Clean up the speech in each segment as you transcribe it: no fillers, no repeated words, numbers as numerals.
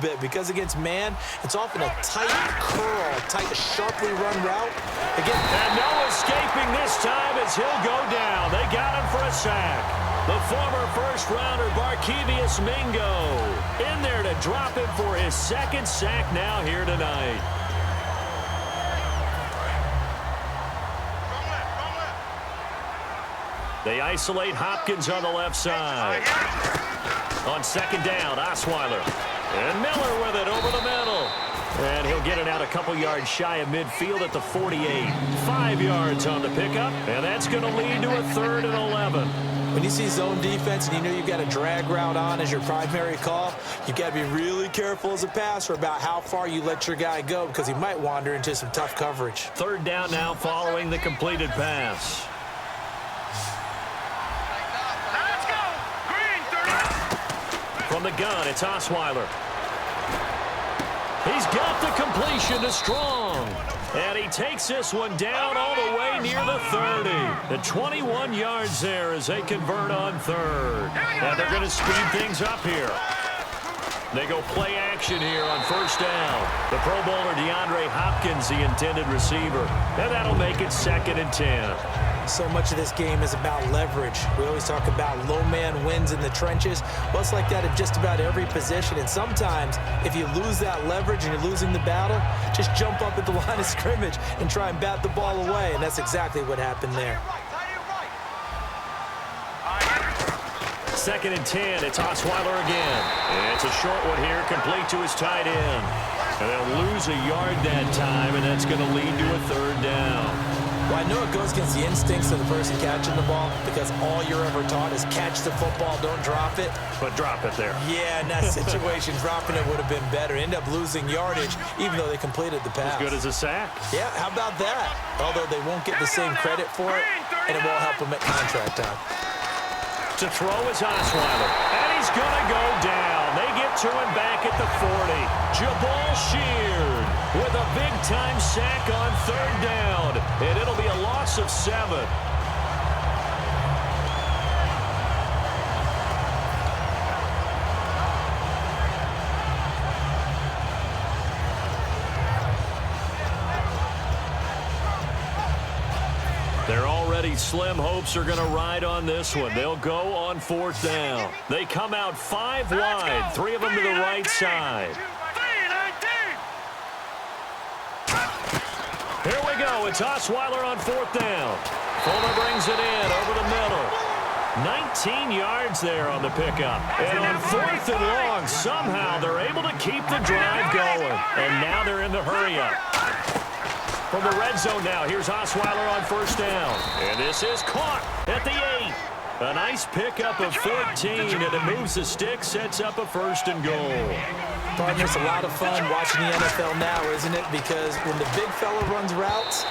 bit because against man, it's often a tight curl, tight, sharply run route. Again, and no escaping this time as he'll go down. They got him for a sack. The former first-rounder Barkevious Mingo in there to drop him for his second sack now here tonight. They isolate Hopkins on the left side. On second down, Osweiler. And Miller with it over the middle. And he'll get it out a couple yards shy of midfield at the 48. 5 yards on the pickup, and that's going to lead to a 3rd and 11. When you see zone defense and you know you've got a drag route on as your primary call, you've got to be really careful as a passer about how far you let your guy go because he might wander into some tough coverage. 3rd down now following the completed pass. From the gun, it's Osweiler. He's got the completion to Strong. And he takes this one down all the way near the 30. The 21 yards there as they convert on 3rd. And they're going to speed things up here. They go play action here on 1st down. The Pro Bowler DeAndre Hopkins, the intended receiver. And that'll make it 2nd and 10. So much of this game is about leverage. We always talk about low man wins in the trenches. Well, it's like that at just about every position. And sometimes, if you lose that leverage and you're losing the battle, just jump up at the line of scrimmage and try and bat the ball away. And that's exactly what happened there. 2nd and 10. It's Osweiler again. And it's a short one here, complete to his tight end. And they'll lose a yard that time, and that's going to lead to a 3rd down. Well, I know it goes against the instincts of the person catching the ball because all you're ever taught is catch the football, don't drop it. But drop it there. Yeah, in that situation, dropping it would have been better. End up losing yardage, even though they completed the pass. As good as a sack. Yeah, how about that? Although they won't get the same credit for it, and it won't help them at contract time. To throw is Osweiler, and he's going to go down. They get to him back at the 40. Jabal Sheard with a big-time sack on 3rd down, and it'll be a loss of 7. They're already slim hopes are going to ride on this one. They'll go on 4th down. They come out 5 wide, 3 of them to the right side. Here we go. It's Osweiler on 4th down. Fuller brings it in over the middle. 19 yards there on the pickup. And on 4th and long, somehow they're able to keep the drive going. And now they're in the hurry-up. From the red zone now, here's Osweiler on 1st down. And this is caught at the 8. A nice pickup of 14, and it moves the stick, sets up a 1st and goal. Partner, it's a lot of fun watching the NFL now, isn't it? Because when the big fella runs routes,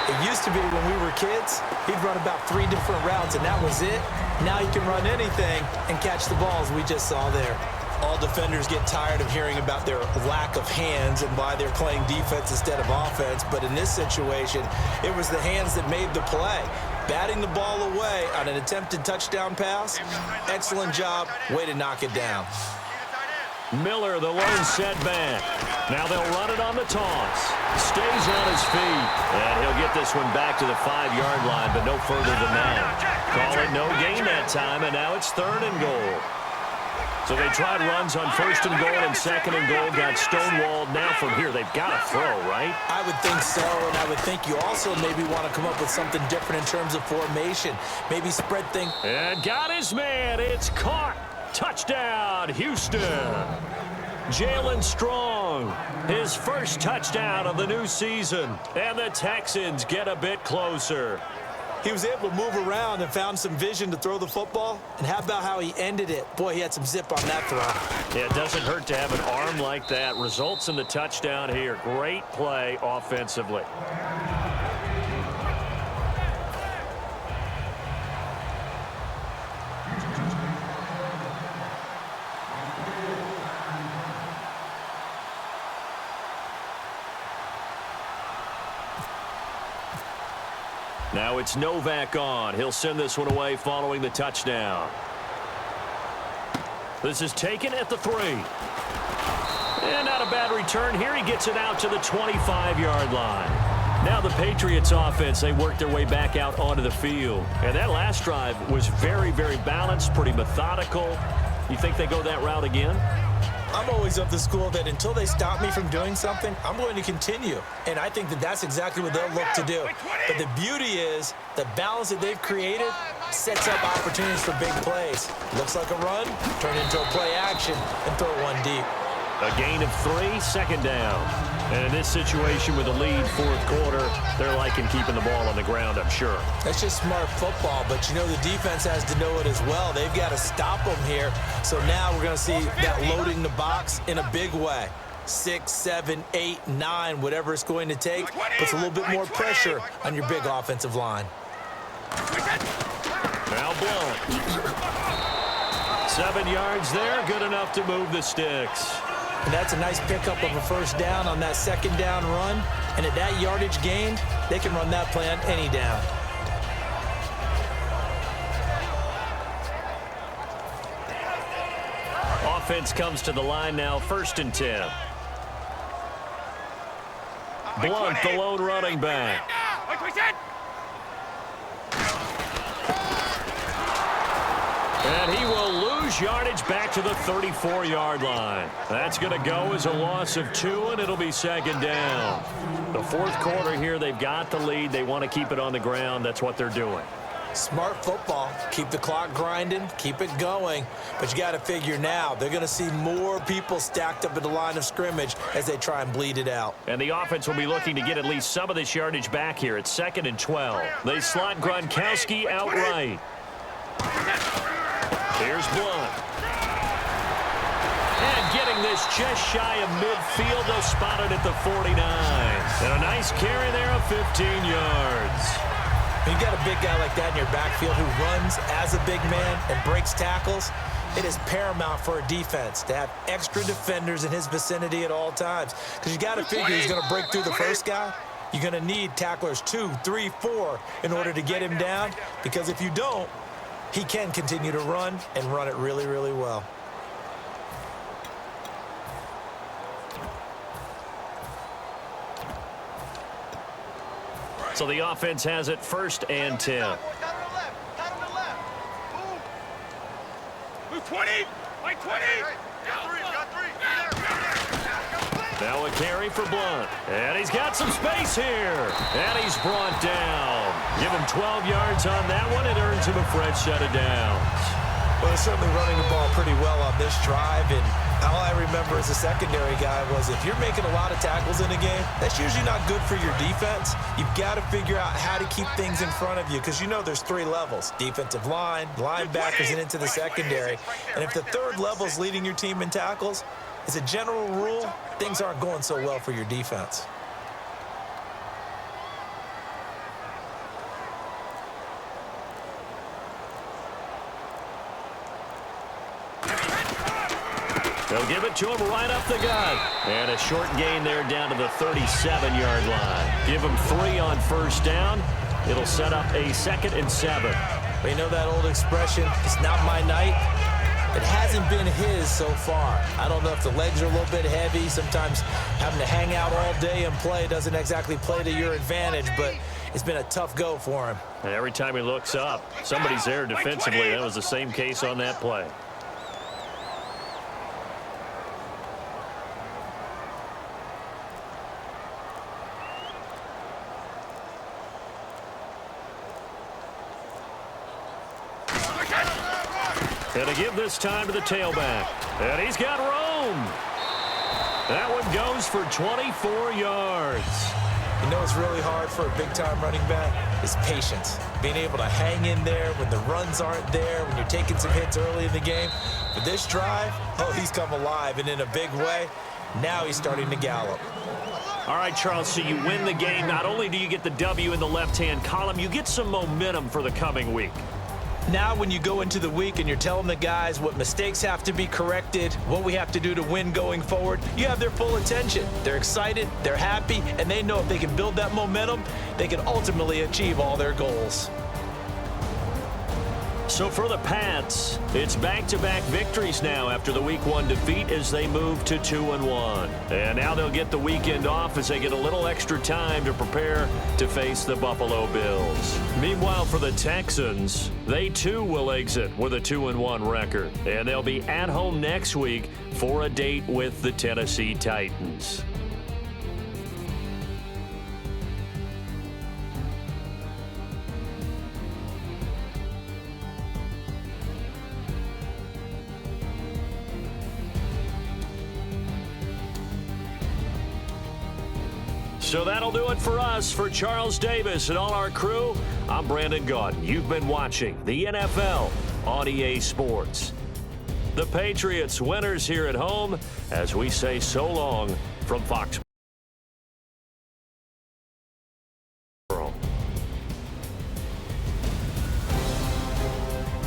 it used to be when we were kids, he'd run about 3 different routes, and that was it. Now he can run anything and catch the balls we just saw there. All defenders get tired of hearing about their lack of hands and why they're playing defense instead of offense. But in this situation, it was the hands that made the play. Batting the ball away on an attempted touchdown pass. Excellent job. Way to knock it down. Miller, the lone setback. Now they'll run it on the toss. Stays on his feet. And he'll get this one back to the 5-yard line, but no further than that. Call it no gain that time, and now it's 3rd and goal. So they tried runs on 1st and goal and 2nd and goal, got stonewalled. Now from here, they've got to throw, right? I would think so, and I would think you also maybe want to come up with something different in terms of formation. Maybe spread things. And got his man. It's caught. Touchdown, Houston. Jalen Strong, his first touchdown of the new season. And the Texans get a bit closer. He was able to move around and found some vision to throw the football. And how about how he ended it? Boy, he had some zip on that throw. Yeah, it doesn't hurt to have an arm like that. Results in the touchdown here. Great play offensively. Now it's Novak on. He'll send this one away following the touchdown. This is taken at the 3. Not a bad return here. He gets it out to the 25-yard line. Now the Patriots offense, they work their way back out onto the field. And that last drive was very, very balanced, pretty methodical. You think they go that route again? I'm always of the school that until they stop me from doing something, I'm going to continue. And I think that that's exactly what they'll look to do. But the beauty is the balance that they've created sets up opportunities for big plays. Looks like a run, turn it into a play action, and throw one deep. A gain of 3, second down. And in this situation with a lead, fourth quarter, they're liking keeping the ball on the ground, I'm sure. That's just smart football, but you know the defense has to know it as well. They've got to stop them here. So now we're going to see that loading the box in a big way. 6, 7, 8, 9, whatever it's going to take, puts a little bit more pressure on your big offensive line. Now Blunt. 7 yards there, good enough to move the sticks. And that's a nice pickup of a first down on that second down run. And at that yardage gained, they can run that play on any down. Offense comes to the line now, 1st and 10. Blunt, the lone running back. And he will lose yardage back to the 34-yard line. That's going to go as a loss of 2, and it'll be second down. The fourth quarter here, they've got the lead. They want to keep it on the ground. That's what they're doing. Smart football. Keep the clock grinding. Keep it going. But you got to figure now, they're going to see more people stacked up at the line of scrimmage as they try and bleed it out. And the offense will be looking to get at least some of this yardage back here. It's 2nd and 12. They slot Gronkowski outright. Here's Blunt. And getting this just shy of midfield. They'll spot it at the 49. And a nice carry there of 15 yards. When you got a big guy like that in your backfield who runs as a big man and breaks tackles, it is paramount for a defense to have extra defenders in his vicinity at all times. Because you got to figure he's going to break through the first guy. You're going to need tacklers 2, 3, 4 in order to get him down. Because if you don't, he can continue to run and run it really, really well. So the offense has it 1st and 10. Move 20! Like 20! Now a carry for Blunt. And he's got some space here. And he's brought down. Give him 12 yards on that one. It earns him a fresh set of downs. Well, they're certainly running the ball pretty well on this drive. And all I remember as a secondary guy was if you're making a lot of tackles in a game, that's usually not good for your defense. You've got to figure out how to keep things in front of you because you know there's 3 levels. Defensive line, linebackers, and into the secondary. And if the 3rd level is leading your team in tackles, as a general rule, things aren't going so well for your defense. They'll give it to him right up the gut. And a short gain there down to the 37-yard line. Give him 3 on first down. It'll set up a 2nd and 7. But you know that old expression, it's not my night? It hasn't been his so far. I don't know if the legs are a little bit heavy. Sometimes having to hang out all day and play doesn't exactly play to your advantage, but it's been a tough go for him. And every time he looks up, somebody's there defensively. That was the same case on that play. And to give this time to the tailback. And he's got room. That one goes for 24 yards. You know what's really hard for a big-time running back is patience. Being able to hang in there when the runs aren't there, when you're taking some hits early in the game. But this drive, oh, he's come alive, and in a big way, now he's starting to gallop. All right, Charles, so you win the game. Not only do you get the W in the left-hand column, you get some momentum for the coming week. Now when you go into the week and you're telling the guys what mistakes have to be corrected, what we have to do to win going forward, you have their full attention. They're excited, they're happy, and they know if they can build that momentum, they can ultimately achieve all their goals. So for the Pats, it's back-to-back victories now after the Week 1 defeat as they move to 2-1. And now they'll get the weekend off as they get a little extra time to prepare to face the Buffalo Bills. Meanwhile, for the Texans, they too will exit with a 2-1 record. And they'll be at home next week for a date with the Tennessee Titans. So that'll do it for us. For Charles Davis and all our crew, I'm Brandon Gaudin. You've been watching the NFL on EA Sports. The Patriots winners here at home as we say so long from Fox.